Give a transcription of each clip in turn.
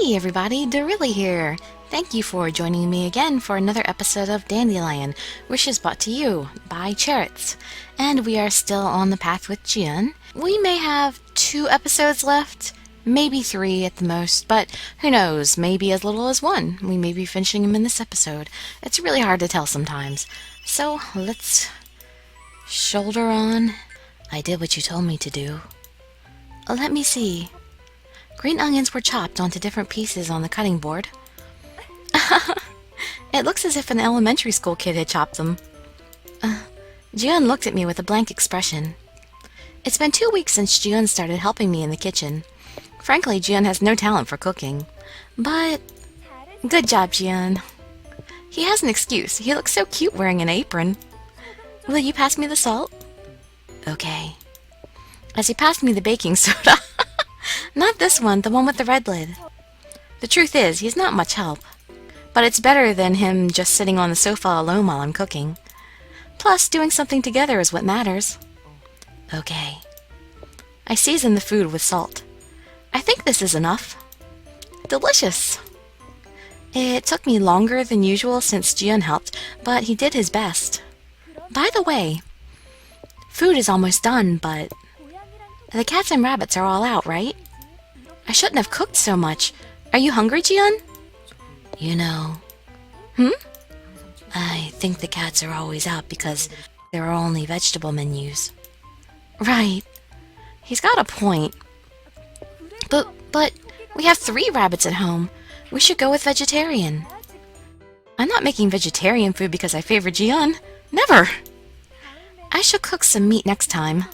Hey everybody, Dirili here! Thank you for joining me again for another episode of Dandelion, Wishes Brought to You by Chariots. And we are still on the path with Jieun. We may have 2 episodes left, maybe 3 at the most, but who knows, maybe as little as 1. We may be finishing him in this episode. It's really hard to tell sometimes. So let's shoulder on. I did what you told me to do. Let me see. Green onions were chopped onto different pieces on the cutting board. It looks as if an elementary school kid had chopped them. Jieun looked at me with a blank expression. It's been 2 weeks since Jieun started helping me in the kitchen. Frankly, Jieun has no talent for cooking. But good job, Jieun. He has an excuse. He looks so cute wearing an apron. Will you pass me the salt? Okay. As he passed me the baking soda. Not this one, the one with the red lid. The truth is, he's not much help. But it's better than him just sitting on the sofa alone while I'm cooking. Plus, doing something together is what matters. Okay. I season the food with salt. I think this is enough. Delicious! It took me longer than usual since Jieun helped, but he did his best. By the way, food is almost done, but the cats and rabbits are all out, right? I shouldn't have cooked so much. Are you hungry, Jieun? You know... I think the cats are always out because there are only vegetable menus. Right. He's got a point. But we have 3 rabbits at home. We should go with vegetarian. I'm not making vegetarian food because I favor Jieun. Never! I should cook some meat next time.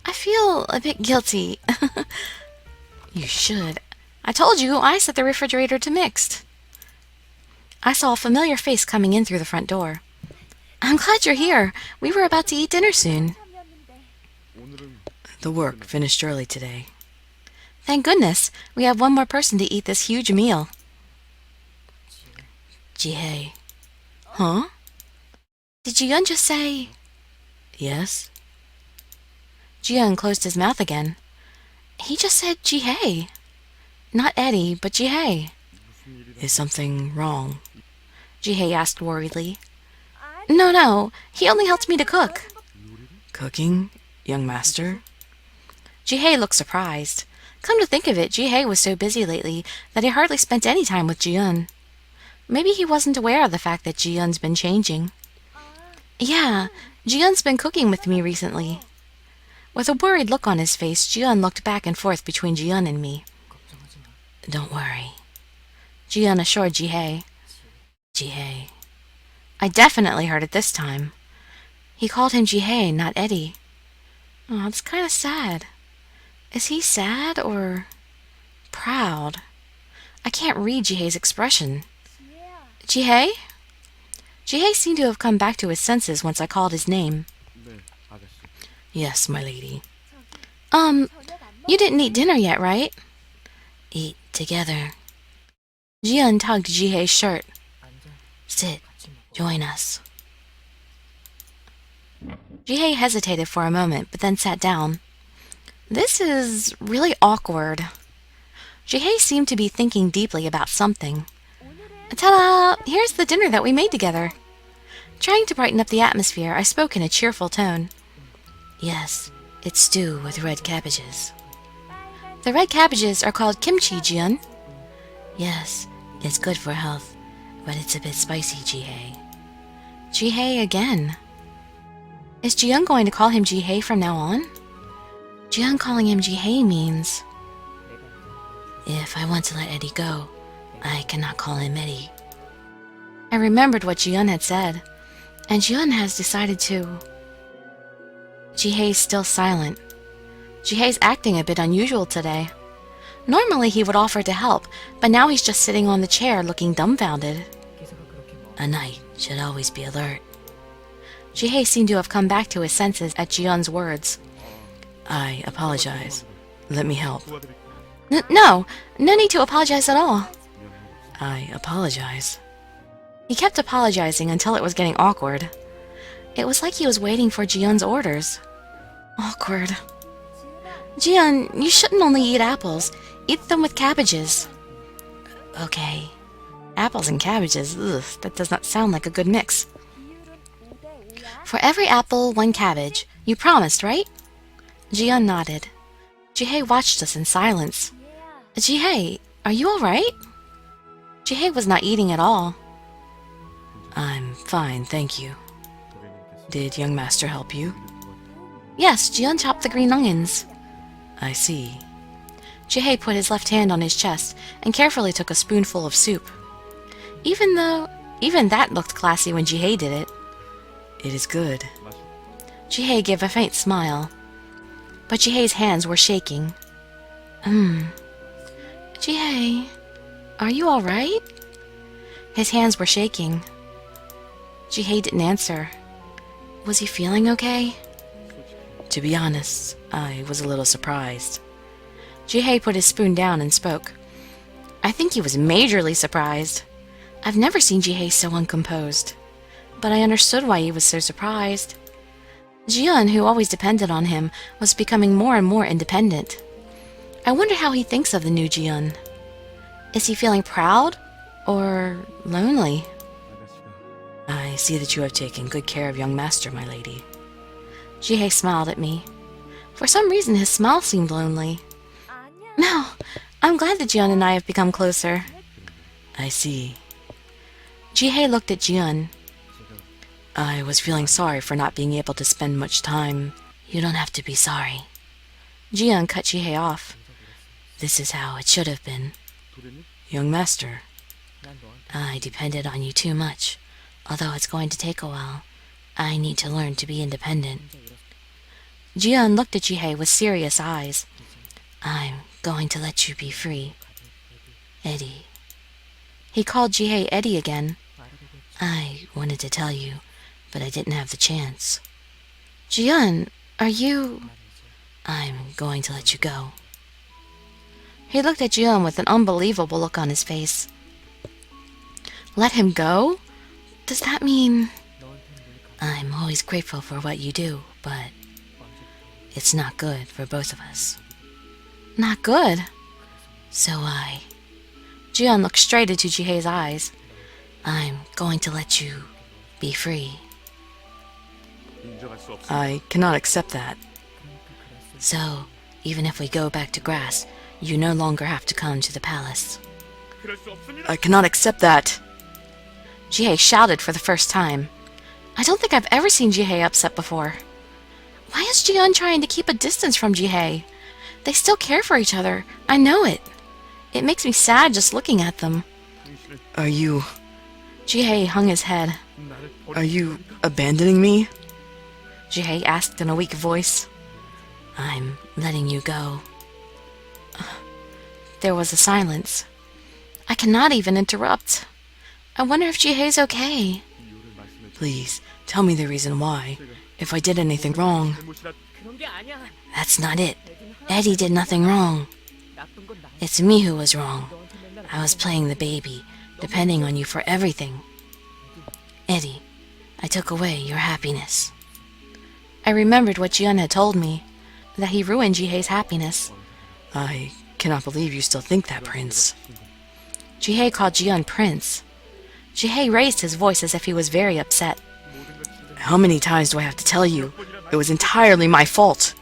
I feel a bit guilty. You should. I told you I set the refrigerator to mixed. I saw a familiar face coming in through the front door. I'm glad you're here. We were about to eat dinner soon. The work finished early today. Thank goodness. We have one more person to eat this huge meal. Jihae. Huh? Did Jieun just say... Yes? Jieun closed his mouth again. He just said Jihae. Not Eddie, but Jihae. Is something wrong? Jihae asked worriedly. No, he only helped me to cook. Cooking, young master? Jihae looked surprised. Come to think of it, Jihae was so busy lately that he hardly spent any time with Jieun. Maybe he wasn't aware of the fact that Jieun's been changing. Yeah, Jieun's been cooking with me recently. With a worried look on his face, Jieun looked back and forth between Jieun and me. Don't worry. Jieun assured Jihae. Jihae. I definitely heard it this time. He called him Jihae, not Eddie. Oh, it's kind of sad. Is he sad or proud? I can't read Jihae's expression. Jihae? Jihae seemed to have come back to his senses once I called his name. Yes, my lady. You didn't eat dinner yet, right? Eat together. Jieun tugged Jihae's shirt. Sit. Join us. Jihae hesitated for a moment, but then sat down. This is really awkward. Jihae seemed to be thinking deeply about something. Ta-da! Here's the dinner that we made together. Trying to brighten up the atmosphere, I spoke in a cheerful tone. Yes, it's stew with red cabbages. The red cabbages are called kimchi, Jieun. Yes, it's good for health, but it's a bit spicy, Jihae. Jihae again. Is Jieun going to call him Jihae from now on? Jieun calling him Jihae means... If I want to let Eddie go, I cannot call him Eddie. I remembered what Jieun had said, and Jieun has decided to... Jihae's still silent. Jihae's acting a bit unusual today. Normally he would offer to help, but now he's just sitting on the chair looking dumbfounded. A knight should always be alert. Jihae seemed to have come back to his senses at Jieun's words. I apologize. Let me help. No need to apologize at all. I apologize. He kept apologizing until it was getting awkward. It was like he was waiting for Jieun's orders. Awkward. Jieun, you shouldn't only eat apples. Eat them with cabbages. Okay. Apples and cabbages, ugh, that does not sound like a good mix. For every apple, one cabbage. You promised, right? Jieun nodded. Jihae watched us in silence. Jihae, are you all right? Jihae was not eating at all. I'm fine, thank you. Did young master help you? Yes, Jieun chopped the green onions. I see. Jihae put his left hand on his chest and carefully took a spoonful of soup. Even that looked classy when Jihae did it. It is good. Jihae gave a faint smile, but Jihae's hands were shaking. Jihae, are you all right? His hands were shaking. Jihae didn't answer. Was he feeling okay? To be honest, I was a little surprised. Jihae put his spoon down and spoke. I think he was majorly surprised. I've never seen Jihae so uncomposed. But I understood why he was so surprised. Jieun, who always depended on him, was becoming more and more independent. I wonder how he thinks of the new Jieun. Is he feeling proud or lonely? I see that you have taken good care of young master, my lady. Jihae smiled at me. For some reason, his smile seemed lonely. No, I'm glad that Jieun and I have become closer. I see. Jihae looked at Jieun. I was feeling sorry for not being able to spend much time. You don't have to be sorry. Jieun cut Jihae off. This is how it should have been. Young master. I depended on you too much. Although it's going to take a while, I need to learn to be independent. Jieun looked at Jihae with serious eyes. I'm going to let you be free. Eddie. He called Jihae Eddie again. I wanted to tell you, but I didn't have the chance. Jieun, are you... I'm going to let you go. He looked at Jieun with an unbelievable look on his face. Let him go? Does that mean... I'm always grateful for what you do, but it's not good for both of us. Not good? So Jieun looked straight into Jihae's eyes. I'm going to let you be free. I cannot accept that. So, even if we go back to grass, you no longer have to come to the palace. I cannot accept that. Jihae shouted for the first time. I don't think I've ever seen Jihae upset before. Why is Jieun trying to keep a distance from Jihae? They still care for each other. I know it. It makes me sad just looking at them. Are you... Jihae hung his head. Are you abandoning me? Jihae asked in a weak voice. I'm letting you go. There was a silence. I cannot even interrupt. I wonder if Jihae's okay. Please, tell me the reason why. If I did anything wrong. That's not it. Eddie did nothing wrong. It's me who was wrong. I was playing the baby, depending on you for everything. Eddie, I took away your happiness. I remembered what Jieun had told me, that he ruined Jihae's happiness. I cannot believe you still think that, Prince. Jihae called Jieun Prince. Jihae raised his voice as if he was very upset. How many times do I have to tell you? It was entirely my fault.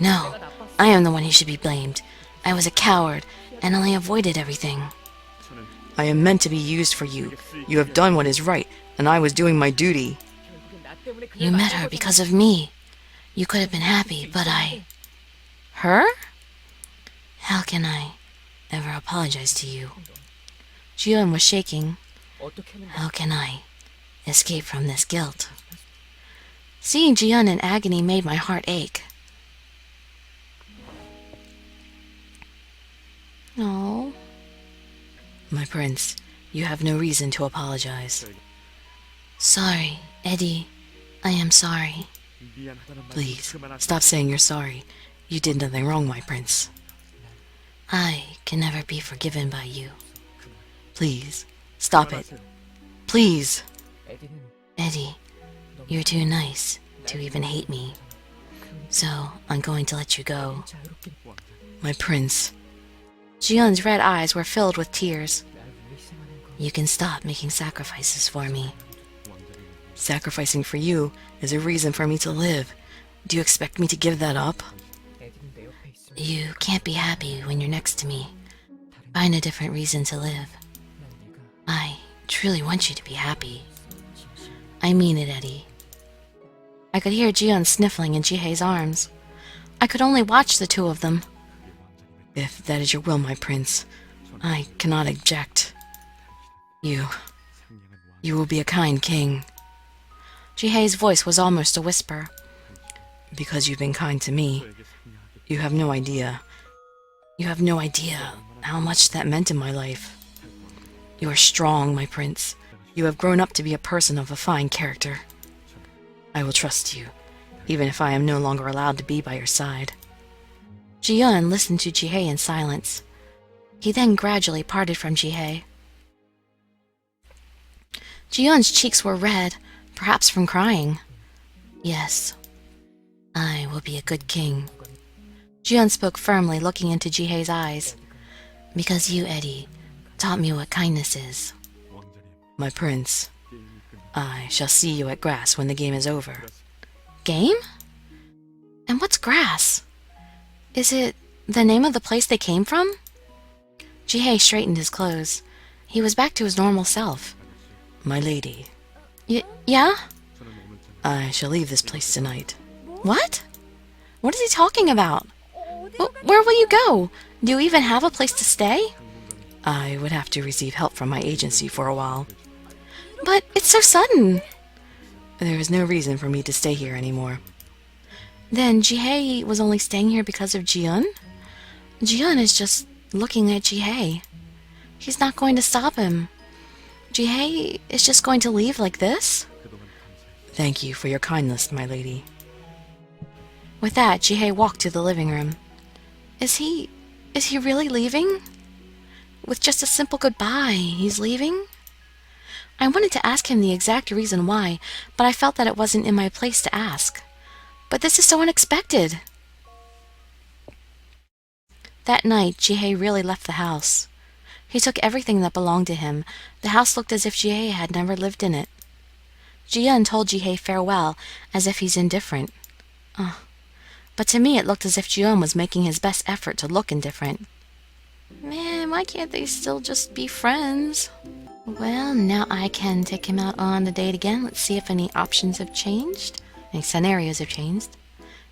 No, I am the one who should be blamed. I was a coward and only avoided everything. I am meant to be used for you. You have done what is right, and I was doing my duty. You met her because of me. You could have been happy, but I... Her? How can I ever apologize to you? Jieun was shaking. How can I escape from this guilt? Seeing Jieun in agony made my heart ache. Oh. My prince, you have no reason to apologize. Sorry, Eddie. I am sorry. Please, stop saying you're sorry. You did nothing wrong, my prince. I can never be forgiven by you. Please, stop it. Please. Eddie, you're too nice to even hate me. So, I'm going to let you go. My prince. Jieun's red eyes were filled with tears. You can stop making sacrifices for me. Sacrificing for you is a reason for me to live. Do you expect me to give that up? You can't be happy when you're next to me. Find a different reason to live. I truly want you to be happy. I mean it, Eddie. I could hear Jieun sniffling in Jihae's arms. I could only watch the two of them. If that is your will, my prince, I cannot object. You will be a kind king. Jihae's voice was almost a whisper. Because you've been kind to me, you have no idea. You have no idea how much that meant in my life. You are strong, my prince. You have grown up to be a person of a fine character. I will trust you, even if I am no longer allowed to be by your side. Jieun listened to Jihae in silence. He then gradually parted from Jihae. Jieun's cheeks were red, perhaps from crying. Yes, I will be a good king. Jieun spoke firmly, looking into Jihae's eyes. Because you, Eddie, taught me what kindness is. My prince, I shall see you at grass when the game is over. Game? And what's grass? Is it the name of the place they came from? Jihae straightened his clothes. He was back to his normal self. My lady. Yeah? I shall leave this place tonight. What? What is he talking about? Where will you go? Do you even have a place to stay? I would have to receive help from my agency for a while. But it's so sudden. There is no reason for me to stay here anymore. Then Jihae was only staying here because of Jieun? Jieun is just looking at Jihae. He's not going to stop him. Jihae is just going to leave like this? Thank you for your kindness, my lady. With that, Jihae walked to the living room. Is he really leaving? With just a simple goodbye, he's leaving? I wanted to ask him the exact reason why, but I felt that it wasn't in my place to ask. But this is so unexpected. That night, Jihae really left the house. He took everything that belonged to him. The house looked as if Jihae had never lived in it. Jieun told Jihae farewell, as if he's indifferent. But to me it looked as if Jieun was making his best effort to look indifferent. Man, why can't they still just be friends? Well, now I can take him out on the date again. Let's see if any options have changed. Any scenarios have changed.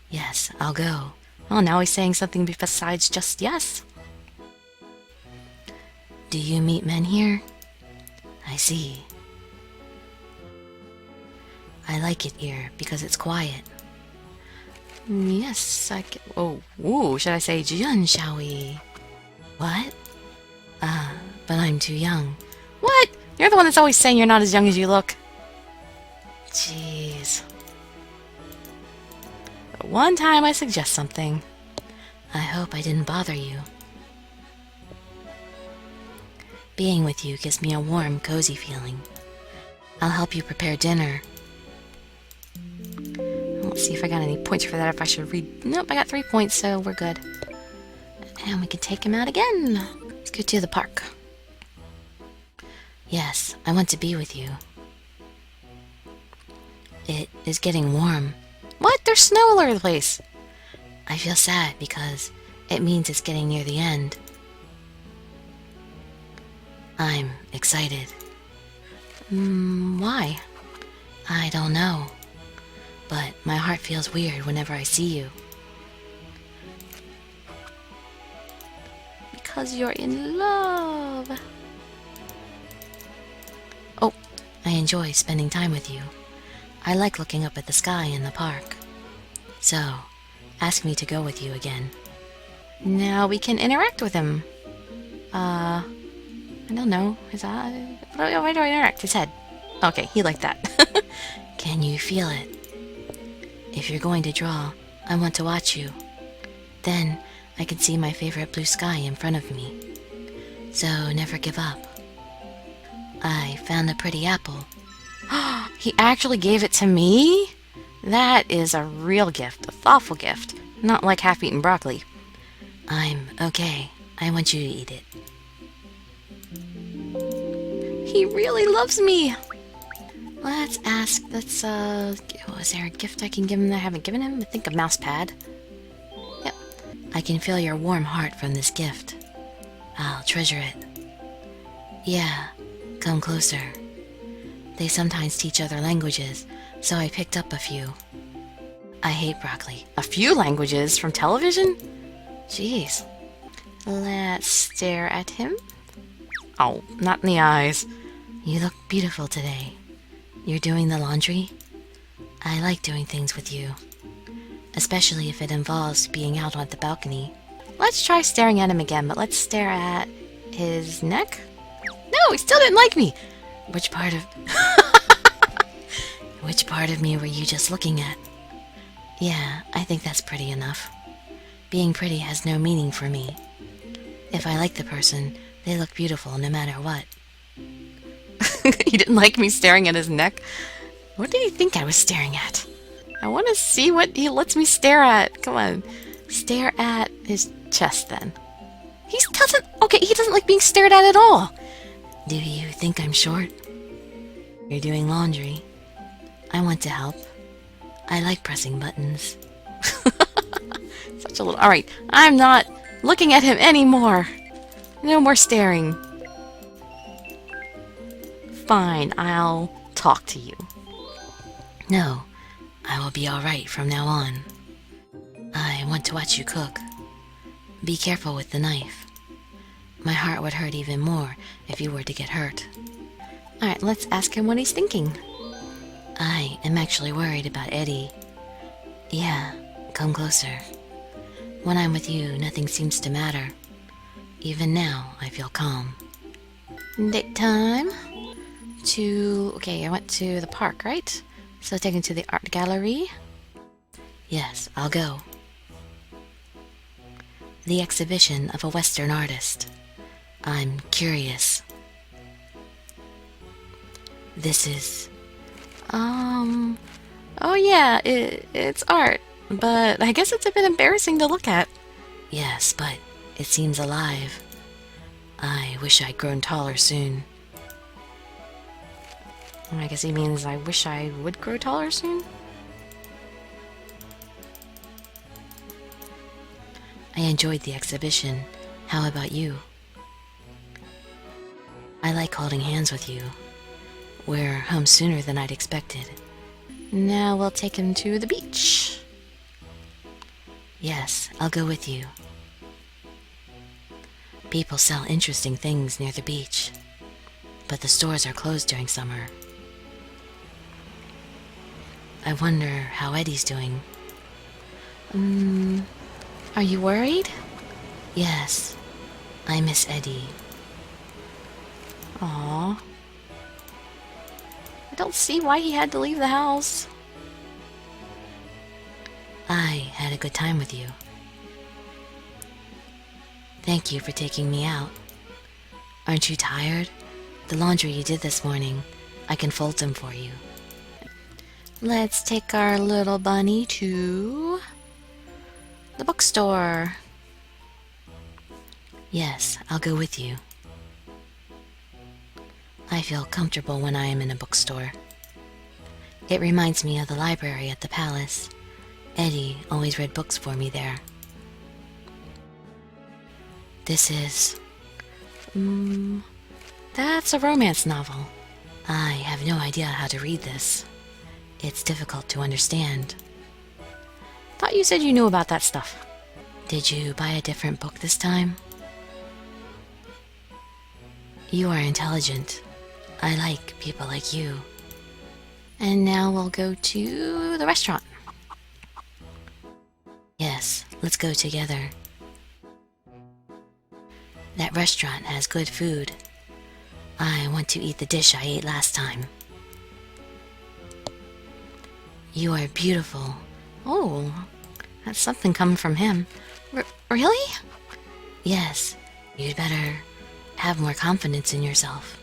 Yes, I'll go. Oh, now he's saying something besides just yes. Do you meet men here? I see. I like it here because it's quiet. Yes, I can. Oh, should I say Jieun, shall we? What? But I'm too young. What? You're the one that's always saying you're not as young as you look. Jeez. But one time I suggest something. I hope I didn't bother you. Being with you gives me a warm, cozy feeling. I'll help you prepare dinner. Let's see if I got any points for that, if I should read. Nope, I got 3 points, so we're good. And we can take him out again. Let's go to the park. Yes, I want to be with you. It is getting warm. What? There's snow all over the place. I feel sad because it means it's getting near the end. I'm excited. Why? I don't know. But my heart feels weird whenever I see you. Because you're in love. Oh, I enjoy spending time with you. I like looking up at the sky in the park. So, ask me to go with you again. Now we can interact with him. I don't know. His eye. Why do I interact? His head. Okay, he liked that. Can you feel it? If you're going to draw, I want to watch you. Then I can see my favorite blue sky in front of me. So never give up. I found a pretty apple. He actually gave it to me? That is a real gift, a thoughtful gift. Not like half-eaten broccoli. I'm okay. I want you to eat it. He really loves me. Let's ask, is there a gift I can give him that I haven't given him? I think a mouse pad. Yep. I can feel your warm heart from this gift. I'll treasure it. Yeah, come closer. They sometimes teach other languages, so I picked up a few. I hate broccoli. A few languages from television? Jeez. Let's stare at him. Oh, not in the eyes. You look beautiful today. You're doing the laundry? I like doing things with you, especially if it involves being out on the balcony. Let's try staring at him again, but let's stare at his neck. No, he still didn't like me. Which part of... Which part of me were you just looking at? Yeah, I think that's pretty enough. Being pretty has no meaning for me. If I like the person, they look beautiful no matter what. He didn't like me staring at his neck. What did he think I was staring at? I want to see what he lets me stare at. Come on. Stare at his chest, then. He doesn't like being stared at all. Do you think I'm short? You're doing laundry. I want to help. I like pressing buttons. Such a little... Alright, I'm not looking at him anymore. No more staring. Fine, I'll talk to you. No, I will be alright from now on. I want to watch you cook. Be careful with the knife. My heart would hurt even more if you were to get hurt. Alright, let's ask him what he's thinking. I am actually worried about Eddie. Yeah, come closer. When I'm with you, nothing seems to matter. Even now, I feel calm. Date time. Okay, I went to the park, right? So taken to the art gallery. Yes, I'll go. The exhibition of a Western artist. I'm curious. This is... Oh yeah, it's art, but I guess it's a bit embarrassing to look at. Yes, but it seems alive. I wish I'd grown taller soon. I guess he means I wish I would grow taller soon. I enjoyed the exhibition. How about you? I like holding hands with you. We're home sooner than I'd expected. Now we'll take him to the beach. Yes, I'll go with you. People sell interesting things near the beach, but the stores are closed during summer. I wonder how Eddie's doing. Are you worried? Yes, I miss Eddie. Aww. I don't see why he had to leave the house. I had a good time with you. Thank you for taking me out. Aren't you tired? The laundry you did this morning, I can fold them for you. Let's take our little bunny to the bookstore. Yes, I'll go with you. I feel comfortable when I am in a bookstore. It reminds me of the library at the palace. Eddie always read books for me there. This is... That's a romance novel. I have no idea how to read this. It's difficult to understand. Thought you said you knew about that stuff. Did you buy a different book this time? You are intelligent. I like people like you. And now we'll go to the restaurant. Yes, let's go together. That restaurant has good food. I want to eat the dish I ate last time. You are beautiful. Oh, that's something coming from him. Really? Yes, you'd better have more confidence in yourself.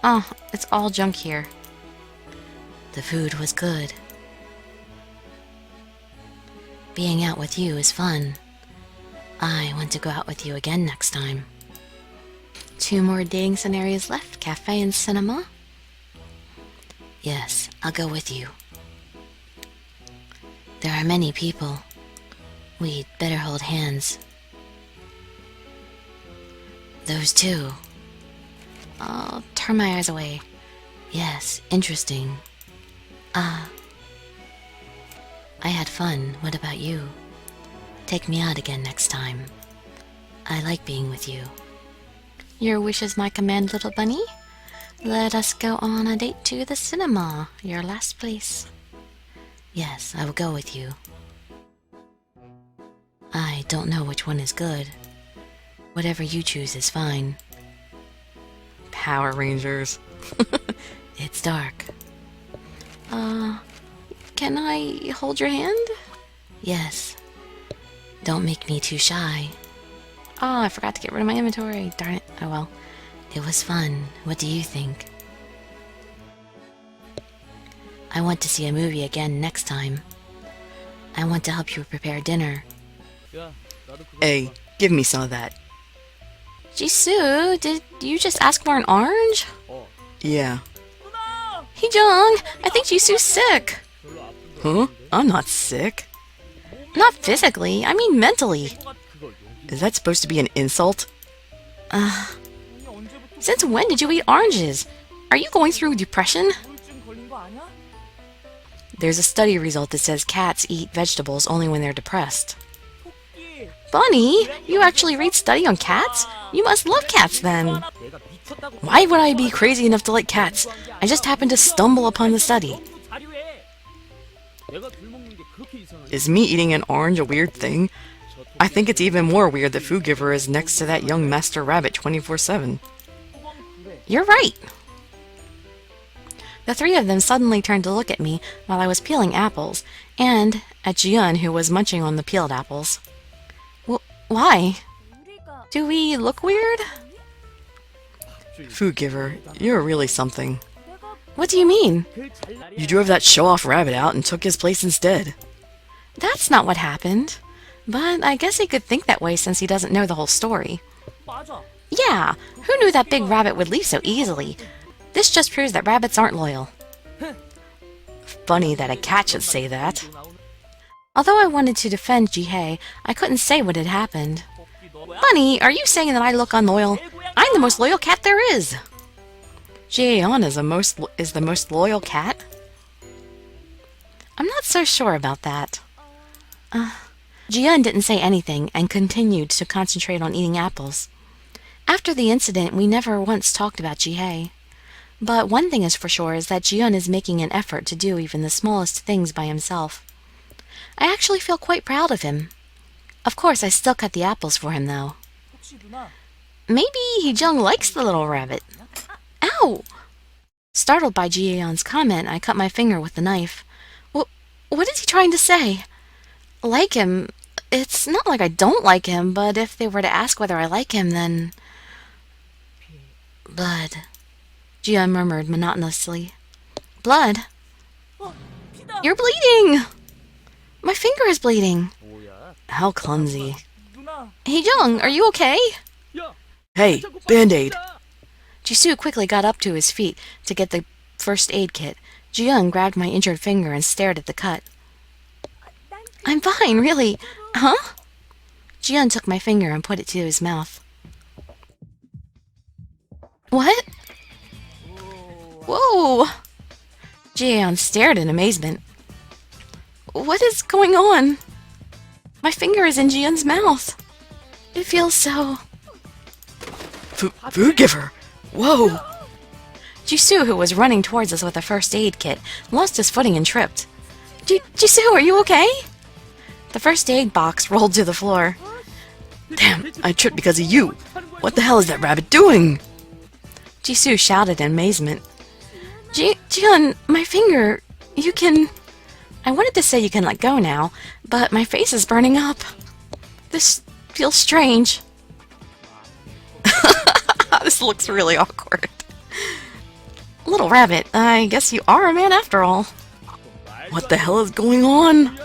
Oh, it's all junk here. The food was good. Being out with you is fun. I want to go out with you again next time. 2 more dating scenarios left, cafe and cinema. Yes, I'll go with you. There are many people. We'd better hold hands. Those two. I'll turn my eyes away. Yes, interesting. I had fun. What about you? Take me out again next time. I like being with you. Your wish is my command, little bunny. Let us go on a date to the cinema, your last place. Yes, I will go with you. I don't know which one is good. Whatever you choose is fine. Power Rangers. It's dark. Can I hold your hand? Yes. Don't make me too shy. Oh, I forgot to get rid of my inventory. Darn it. Oh well. It was fun. What do you think? I want to see a movie again next time. I want to help you prepare dinner. Hey, give me some of that. Jisoo, did you just ask for an orange? Yeah. Heejung, I think Jisoo's sick. Huh? I'm not sick. Not physically, I mean mentally. Is that supposed to be an insult? Since when did you eat oranges? Are you going through depression? There's a study result that says cats eat vegetables only when they're depressed. Bunny, you actually read study on cats? You must love cats then. Why would I be crazy enough to like cats? I just happened to stumble upon the study. Is me eating an orange a weird thing? I think it's even more weird that Food Giver is next to that young Master Rabbit 24/7. You're right. The 3 of them suddenly turned to look at me while I was peeling apples, and at Jieun, who was munching on the peeled apples. Why? Do we look weird? Food Giver, you're really something. What do you mean? You drove that show-off rabbit out and took his place instead. That's not what happened. But I guess he could think that way since he doesn't know the whole story. Yeah, who knew that big rabbit would leave so easily? This just proves that rabbits aren't loyal. Funny that a cat should say that. Although I wanted to defend Jihae, I couldn't say what had happened. Bunny, are you saying that I look unloyal? I'm the most loyal cat there is. Jieun is the most loyal cat? I'm not so sure about that. Jieun didn't say anything and continued to concentrate on eating apples. After the incident, we never once talked about Jihae. But one thing is for sure is that Jieun is making an effort to do even the smallest things by himself. I actually feel quite proud of him. Of course, I still cut the apples for him, though. Maybe Heejung likes the little rabbit. Ow! Startled by Jieun's comment, I cut my finger with the knife. What is he trying to say? Like him? It's not like I don't like him, but if they were to ask whether I like him, then... Blood. Jieun murmured monotonously. Blood? You're bleeding! My finger is bleeding. How clumsy. Heejung, are you okay? Hey, Band-Aid! Jisoo quickly got up to his feet to get the first aid kit. Jieun grabbed my injured finger and stared at the cut. I'm fine, really. Huh? Jieun took my finger and put it to his mouth. What? Whoa! Jieun stared in amazement. What is going on? My finger is in Jieun's mouth. It feels so... Food Giver! Whoa! Jisoo, who was running towards us with a first aid kit, lost his footing and tripped. Jisoo, are you okay? The first aid box rolled to the floor. Damn, I tripped because of you! What the hell is that rabbit doing? Jisoo shouted in amazement. Jieun, my finger, you can... I wanted to say you can let go now, but my face is burning up. This feels strange. This looks really awkward. Little rabbit, I guess you are a man after all. What the hell is going on?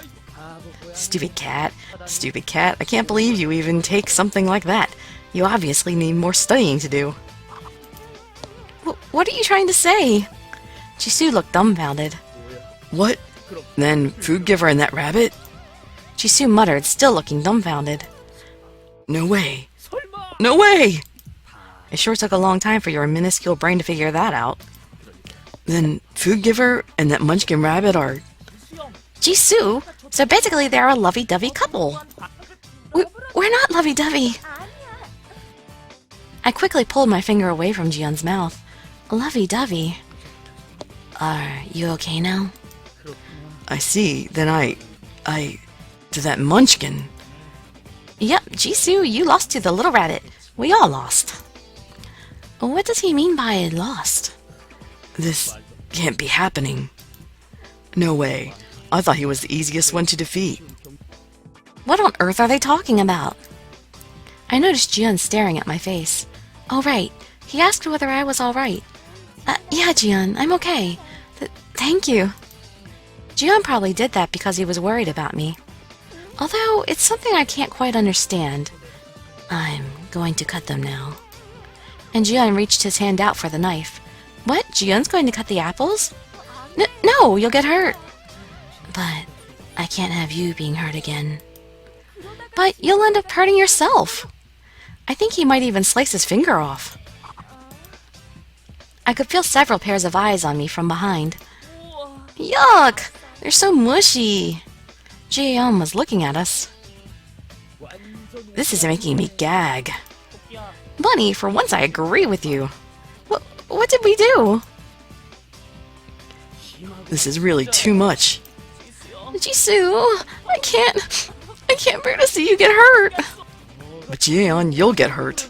Stupid cat. Stupid cat. I can't believe you even take something like that. You obviously need more studying to do. What are you trying to say? Jisoo looked dumbfounded. What? Then food giver and that rabbit? Jisoo muttered, still looking dumbfounded. No way. No way! It sure took a long time for your minuscule brain to figure that out. Then food giver and that munchkin rabbit are... Jisoo? So basically they're a lovey-dovey couple. We're not lovey-dovey. I quickly pulled my finger away from Jieun's mouth. Lovey-dovey. Are you okay now? I see. Then I... To that munchkin. Yep, Jisoo, you lost to the little rabbit. We all lost. What does he mean by lost? This can't be happening. No way. I thought he was the easiest one to defeat. What on earth are they talking about? I noticed Jieun staring at my face. Oh, right. He asked whether I was all right. Yeah, Jieun, I'm okay. Thank you. Jieun probably did that because he was worried about me. Although, it's something I can't quite understand. I'm going to cut them now. And Jieun reached his hand out for the knife. What? Jieun's going to cut the apples? No, you'll get hurt. But I can't have you being hurt again. But you'll end up hurting yourself. I think he might even slice his finger off. I could feel several pairs of eyes on me from behind. Yuck! They're so mushy. Jieun was looking at us. This is making me gag. Bunny, for once I agree with you. What did we do? This is really too much. Jisoo, I can't bear to see you get hurt. But Jieun, you'll get hurt.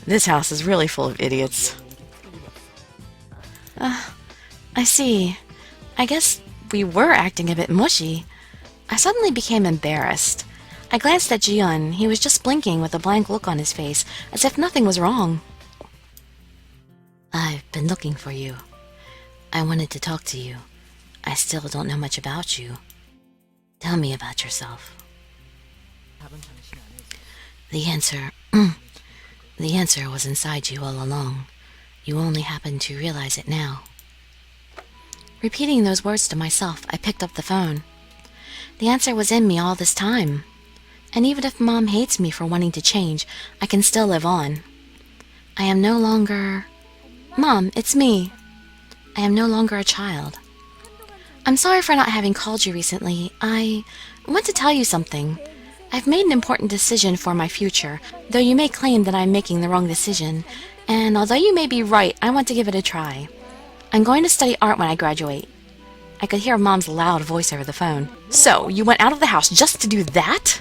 This house is really full of idiots. I see. I guess we were acting a bit mushy. I suddenly became embarrassed. I glanced at Jieun. He was just blinking with a blank look on his face, as if nothing was wrong. I've been looking for you. I wanted to talk to you. I still don't know much about you. Tell me about yourself. The answer was inside you all along. You only happened to realize it now. Repeating those words to myself, I picked up the phone. The answer was in me all this time. And even if Mom hates me for wanting to change, I can still live on. I am no longer... Mom, it's me. I am no longer a child. I'm sorry for not having called you recently. I want to tell you something. I've made an important decision for my future, though you may claim that I'm making the wrong decision. And although you may be right, I want to give it a try. I'm going to study art when I graduate. I could hear Mom's loud voice over the phone. So, you went out of the house just to do that?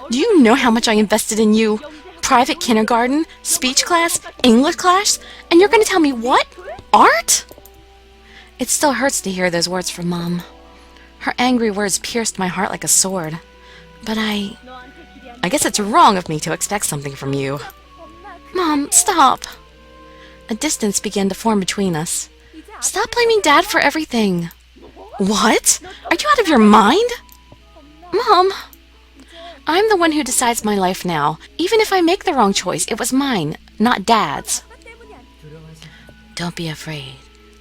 Do you know how much I invested in you? Private kindergarten, speech class, English class, and you're going to tell me what? Art? It still hurts to hear those words from Mom. Her angry words pierced my heart like a sword. But I guess it's wrong of me to expect something from you. Mom, stop. A distance began to form between us. Stop blaming Dad for everything. What? Are you out of your mind? Mom, I'm the one who decides my life now. Even if I make the wrong choice, it was mine, not Dad's. Don't be afraid.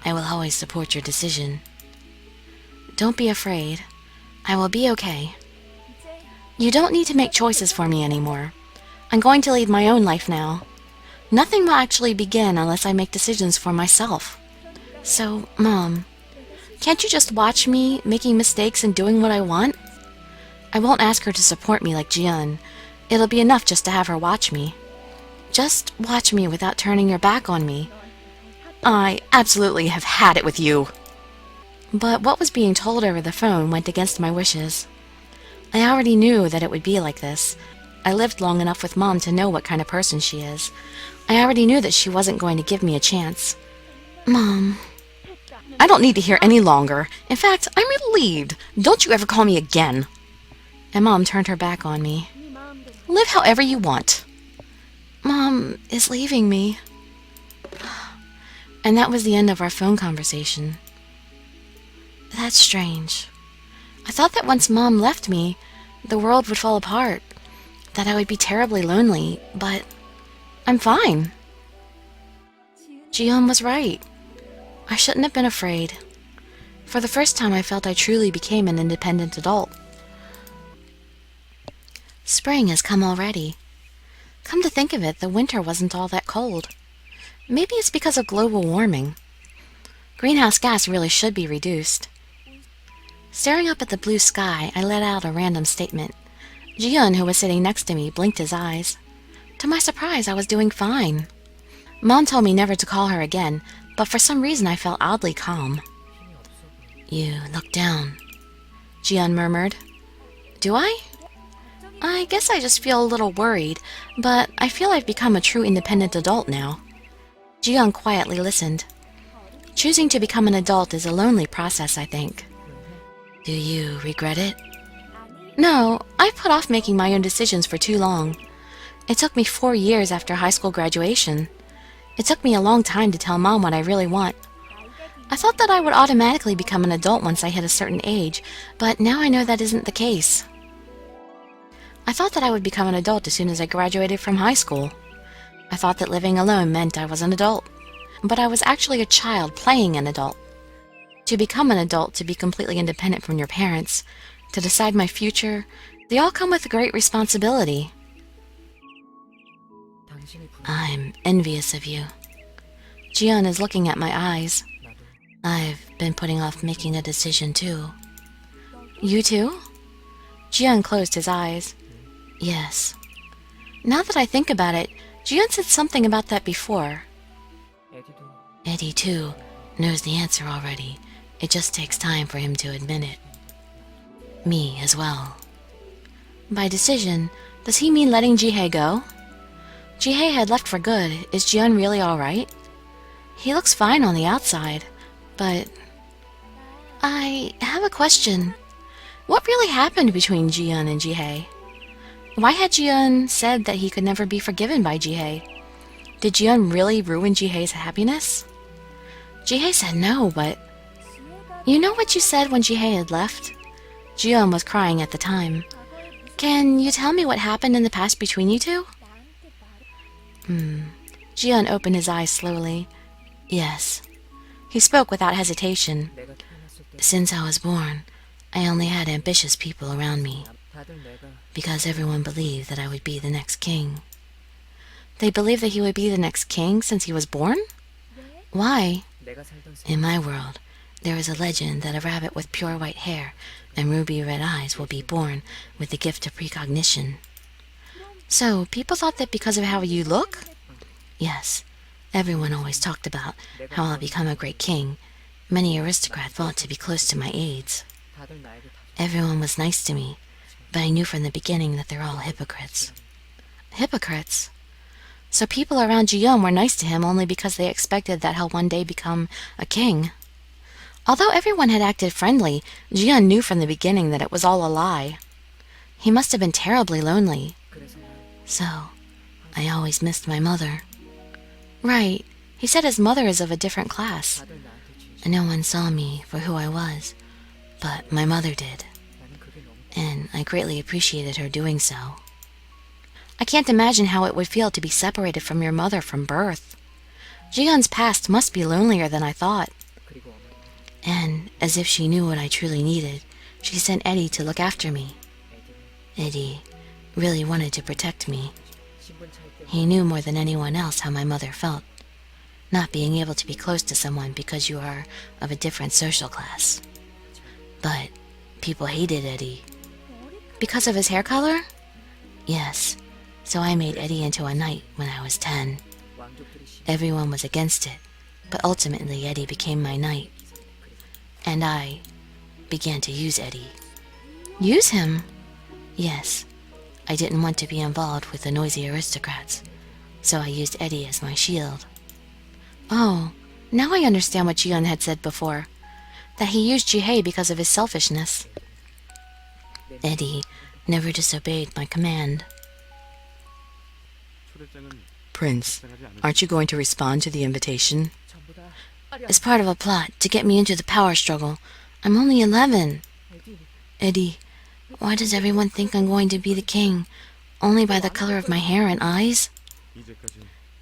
I will always support your decision. Don't be afraid. I will be okay. You don't need to make choices for me anymore. I'm going to lead my own life now. Nothing will actually begin unless I make decisions for myself. So, Mom, can't you just watch me making mistakes and doing what I want? I won't ask her to support me like Jieun. It'll be enough just to have her watch me. Just watch me without turning your back on me. I absolutely have had it with you. But what was being told over the phone went against my wishes. I already knew that it would be like this. I lived long enough with Mom to know what kind of person she is. I already knew that she wasn't going to give me a chance. Mom, I don't need to hear any longer. In fact, I'm relieved. Don't you ever call me again. And Mom turned her back on me. Live however you want. Mom is leaving me. And that was the end of our phone conversation. That's strange. I thought that once Mom left me, the world would fall apart, that I would be terribly lonely, but I'm fine. Jieun was right. I shouldn't have been afraid. For the first time, I felt I truly became an independent adult. Spring has come already. Come to think of it, the winter wasn't all that cold. Maybe it's because of global warming. Greenhouse gas really should be reduced. Staring up at the blue sky, I let out a random statement. Jieun, who was sitting next to me, blinked his eyes. To my surprise, I was doing fine. Mom told me never to call her again, but for some reason I felt oddly calm. You look down. Jieun murmured. Do I? I guess I just feel a little worried, but I feel I've become a true independent adult now. Jieun quietly listened. Choosing to become an adult is a lonely process, I think. Do you regret it? No, I've put off making my own decisions for too long. It took me 4 years after high school graduation. It took me a long time to tell Mom what I really want. I thought that I would automatically become an adult once I hit a certain age, but now I know that isn't the case. I thought that I would become an adult as soon as I graduated from high school. I thought that living alone meant I was an adult, but I was actually a child playing an adult. To become an adult, to be completely independent from your parents, to decide my future, they all come with great responsibility. I'm envious of you. Jieun is looking at my eyes. I've been putting off making a decision too. You too? Jieun closed his eyes. Yes. Now that I think about it, Jieun said something about that before. Eddie too knows the answer already. It just takes time for him to admit it. Me as well. By decision, does he mean letting Jihae go? Jihae had left for good. Is Jieun really alright? He looks fine on the outside, but... I have a question. What really happened between Jieun and Jihae? Why had Jieun said that he could never be forgiven by Jihae? Did Jieun really ruin Jihae's happiness? Jihae said no, but... You know what you said when Jihae had left? Jieun was crying at the time. Can you tell me what happened in the past between you two? Jieun opened his eyes slowly. Yes. He spoke without hesitation. Since I was born, I only had ambitious people around me, because everyone believed that I would be the next king. They believed that he would be the next king since he was born? Why? In my world, there is a legend that a rabbit with pure white hair and ruby red eyes will be born with the gift of precognition. So, people thought that because of how you look? Yes. Everyone always talked about how I'll become a great king. Many aristocrats thought to be close to my age. Everyone was nice to me, but I knew from the beginning that they're all hypocrites. Hypocrites? So people around Jieun were nice to him only because they expected that he'll one day become a king. Although everyone had acted friendly, Jieun knew from the beginning that it was all a lie. He must have been terribly lonely. So, I always missed my mother. Right. He said his mother is of a different class. No one saw me for who I was, but my mother did. And I greatly appreciated her doing so. I can't imagine how it would feel to be separated from your mother from birth. Jieun's past must be lonelier than I thought. And, as if she knew what I truly needed, she sent Eddie to look after me. Eddie really wanted to protect me. He knew more than anyone else how my mother felt, not being able to be close to someone because you are of a different social class. But people hated Eddie. Because of his hair color? Yes, so I made Eddie into a knight when I was 10. Everyone was against it, but ultimately Eddie became my knight. And I began to use Eddie. Use him? Yes. I didn't want to be involved with the noisy aristocrats, so I used Eddie as my shield. Oh, now I understand what Jieun had said before. That he used Jihae because of his selfishness. Eddie never disobeyed my command. Prince, aren't you going to respond to the invitation? It's part of a plot to get me into the power struggle. I'm only 11. Eddie, why does everyone think I'm going to be the king only by the color of my hair and eyes?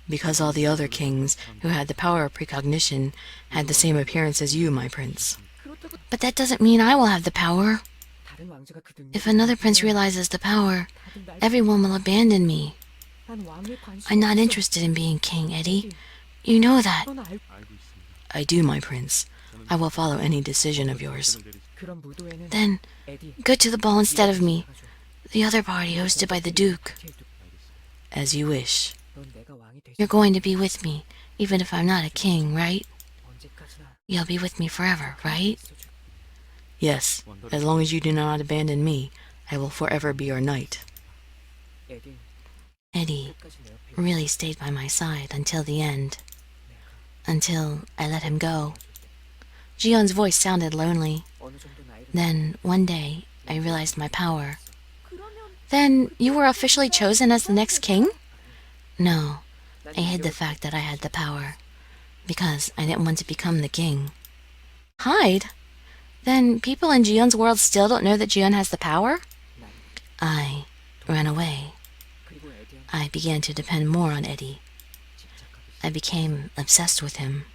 Because all the other kings who had the power of precognition had the same appearance as you, my prince. But that doesn't mean I will have the power. If another prince realizes the power, everyone will abandon me. I'm not interested in being king, Eddie. You know that. I do, my prince. I will follow any decision of yours. Then, go to the ball instead of me. The other party hosted by the Duke. As you wish. You're going to be with me, even if I'm not a king, right? You'll be with me forever, right? Yes, as long as you do not abandon me, I will forever be your knight. Eddie really stayed by my side until the end. Until I let him go. Jieun's voice sounded lonely. Then, one day, I realized my power. Then you were officially chosen as the next king? No, I hid the fact that I had the power. Because I didn't want to become the king. Hide? Then people in Jieun's world still don't know that Jieun has the power? I ran away. I began to depend more on Eddie. I became obsessed with him.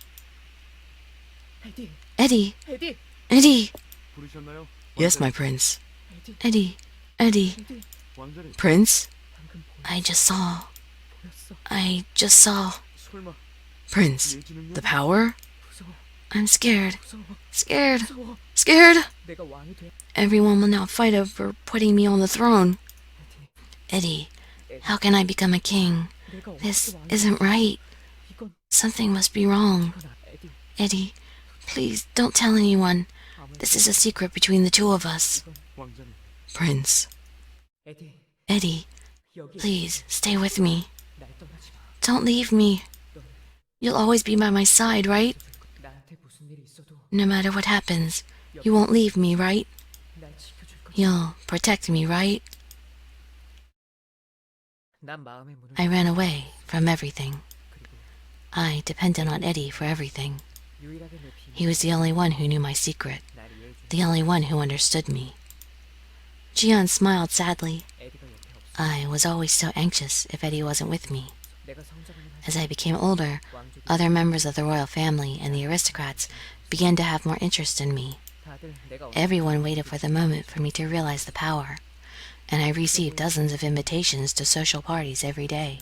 Eddie! Eddie! Yes, my prince. Eddie! Prince? I just saw. Prince, the power? I'm scared. Scared. Everyone will now fight over putting me on the throne. Eddie, how can I become a king? This isn't right. Something must be wrong. Eddie, please don't tell anyone. This is a secret between the two of us. Prince. Eddie, please stay with me. Don't leave me. You'll always be by my side, right? No matter what happens, you won't leave me, right? You'll protect me, right? I ran away from everything. I depended on Eddie for everything. He was the only one who knew my secret, the only one who understood me. Jieun smiled sadly. I was always so anxious if Eddie wasn't with me. As I became older, other members of the royal family and the aristocrats began to have more interest in me. Everyone waited for the moment for me to realize the power, and I received dozens of invitations to social parties every day.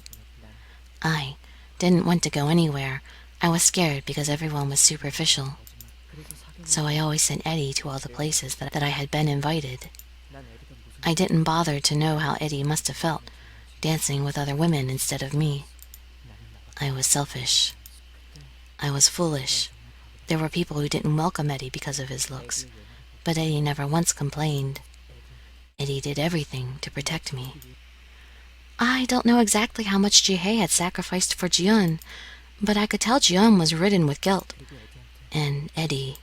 I didn't want to go anywhere. I was scared because everyone was superficial. So I always sent Eddie to all the places that I had been invited. I didn't bother to know how Eddie must have felt, dancing with other women instead of me. I was selfish. I was foolish. There were people who didn't welcome Eddie because of his looks, but Eddie never once complained. Eddie did everything to protect me. I don't know exactly how much Jihae had sacrificed for Jieun, but I could tell Jieun was ridden with guilt. And Eddie,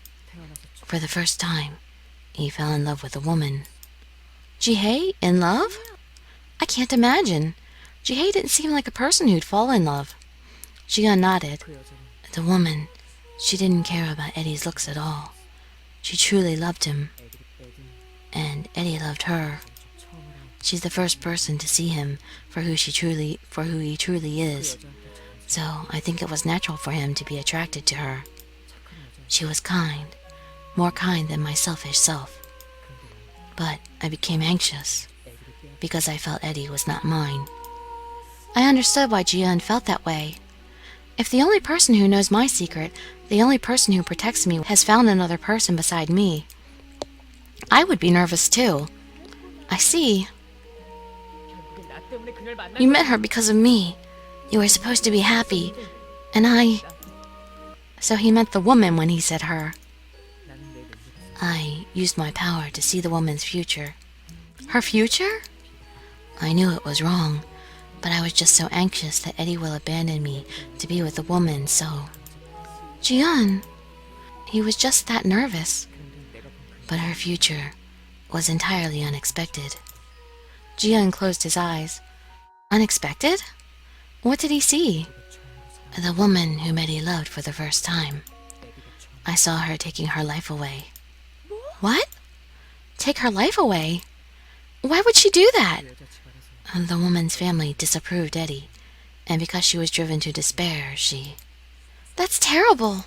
for the first time, he fell in love with a woman. Jihae in love? I can't imagine. Jihae didn't seem like a person who'd fall in love. Jieun nodded. The woman, she didn't care about Eddie's looks at all. She truly loved him. And Eddie loved her. She's the first person to see him for who he truly is. So I think it was natural for him to be attracted to her. She was kind, more kind than my selfish self. But I became anxious because I felt Eddie was not mine. I understood why Jieun felt that way. If the only person who knows my secret, the only person who protects me, has found another person beside me, I would be nervous too. I see. You met her because of me. You were supposed to be happy. And I... So he meant the woman when he said her. I used my power to see the woman's future. Her future? I knew it was wrong, but I was just so anxious that Eddie will abandon me to be with a woman, so... Jieun, he was just that nervous. But her future was entirely unexpected. Jieun closed his eyes. Unexpected? What did he see? The woman whom Eddie loved for the first time. I saw her taking her life away. What? take her life away. Why would she do that? The woman's family disapproved Eddie, and because she was driven to despair, she... That's terrible.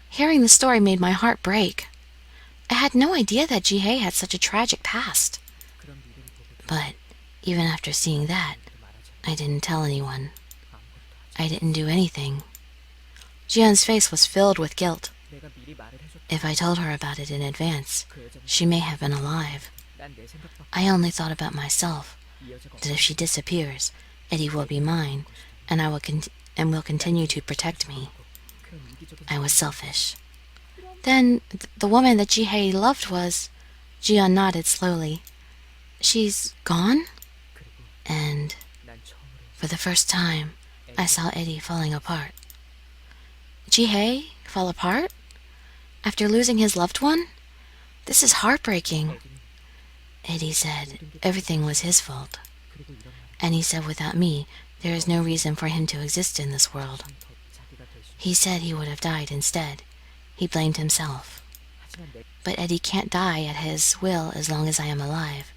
Hearing the story made my heart break. I had no idea that Jihae had such a tragic past. But even after seeing that, I didn't tell anyone. I didn't do anything. Jieun's face was filled with guilt. If I told her about it in advance, she may have been alive. I only thought about myself, that if she disappears, Eddie will be mine, and I will will continue to protect me. I was selfish. Then the woman that Jihae loved was... Jieun nodded slowly. She's gone? And for the first time, I saw Eddie falling apart. Jihae fall apart? After losing his loved one? This is heartbreaking. Eddie said everything was his fault. And he said without me, there is no reason for him to exist in this world. He said he would have died instead. He blamed himself. But Eddie can't die at his will as long as I am alive.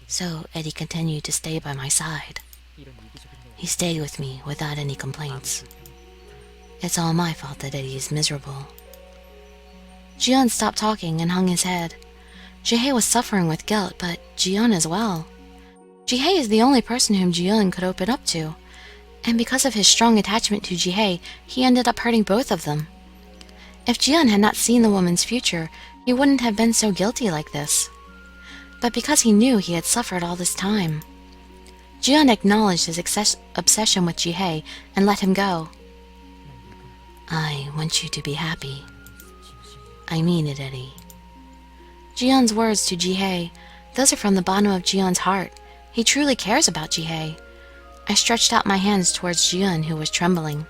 So Eddie continued to stay by my side. He stayed with me without any complaints. It's all my fault that Eddie is miserable. Jieun stopped talking and hung his head. Jihae was suffering with guilt, but Jieun as well. Jihae is the only person whom Jieun could open up to, and because of his strong attachment to Jihae, he ended up hurting both of them. If Jieun had not seen the woman's future, he wouldn't have been so guilty like this. But because he knew he had suffered all this time. Jieun acknowledged his obsession with Jihae and let him go. I want you to be happy. I mean it, Eddie. Jieun's words to Jihae, those are from the bottom of Jieun's heart. He truly cares about Jihae. I stretched out my hands towards Jieun, who was trembling.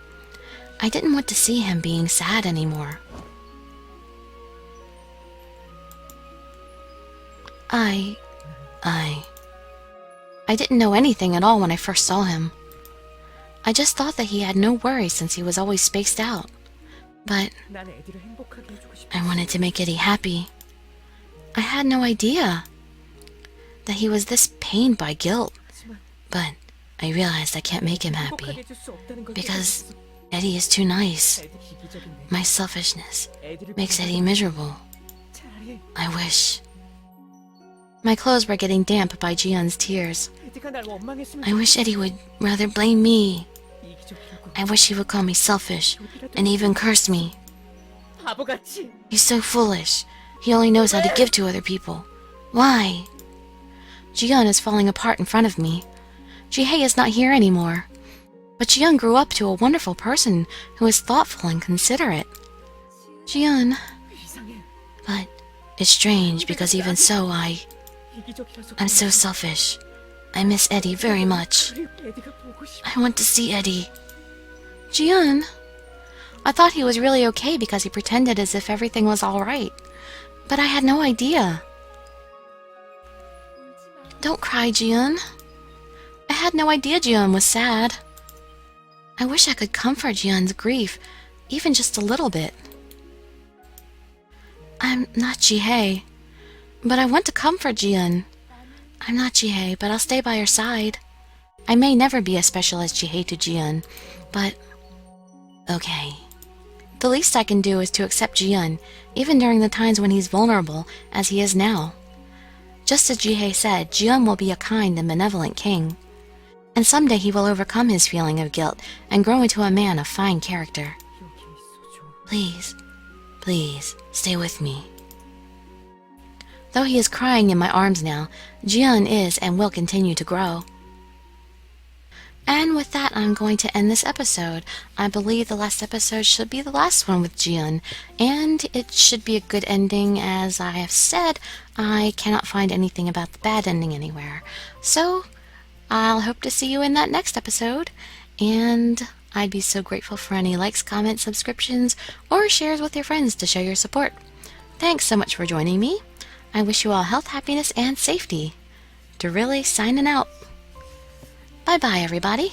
I didn't want to see him being sad anymore. I didn't know anything at all when I first saw him. I just thought that he had no worries since he was always spaced out. But I wanted to make Eddie happy. I had no idea that he was this pained by guilt. But I realized I can't make him happy because Eddie is too nice. My selfishness makes Eddie miserable. I wish... My clothes were getting damp by Jieun's tears. I wish Eddie would rather blame me. I wish he would call me selfish and even curse me. He's so foolish. He only knows how to give to other people. Why? Jieun is falling apart in front of me. Jihae is not here anymore. But Jieun grew up to a wonderful person who is thoughtful and considerate. Jieun... But it's strange because even so I'm so selfish. I miss Eddie very much. I want to see Eddie. Jieun... I thought he was really okay because he pretended as if everything was alright. But I had no idea. Don't cry, Jieun. I had no idea Jieun was sad. I wish I could comfort Jieun's grief, even just a little bit. I'm not Jihae, but I want to comfort Jieun. I'm not Jihae, but I'll stay by her side. I may never be as special as Jihae to Jieun, but... Okay. The least I can do is to accept Jieun, even during the times when he's vulnerable, as he is now. Just as Jihae said, Jieun will be a kind and benevolent king. And someday he will overcome his feeling of guilt and grow into a man of fine character. Please, please, stay with me. Though he is crying in my arms now, Jieun is and will continue to grow. And with that, I'm going to end this episode. I believe the last episode should be the last one with Jieun, and it should be a good ending. As I have said, I cannot find anything about the bad ending anywhere. So, I'll hope to see you in that next episode, and I'd be so grateful for any likes, comments, subscriptions, or shares with your friends to show your support. Thanks so much for joining me. I wish you all health, happiness, and safety. Dirili signing out. Bye-bye, everybody.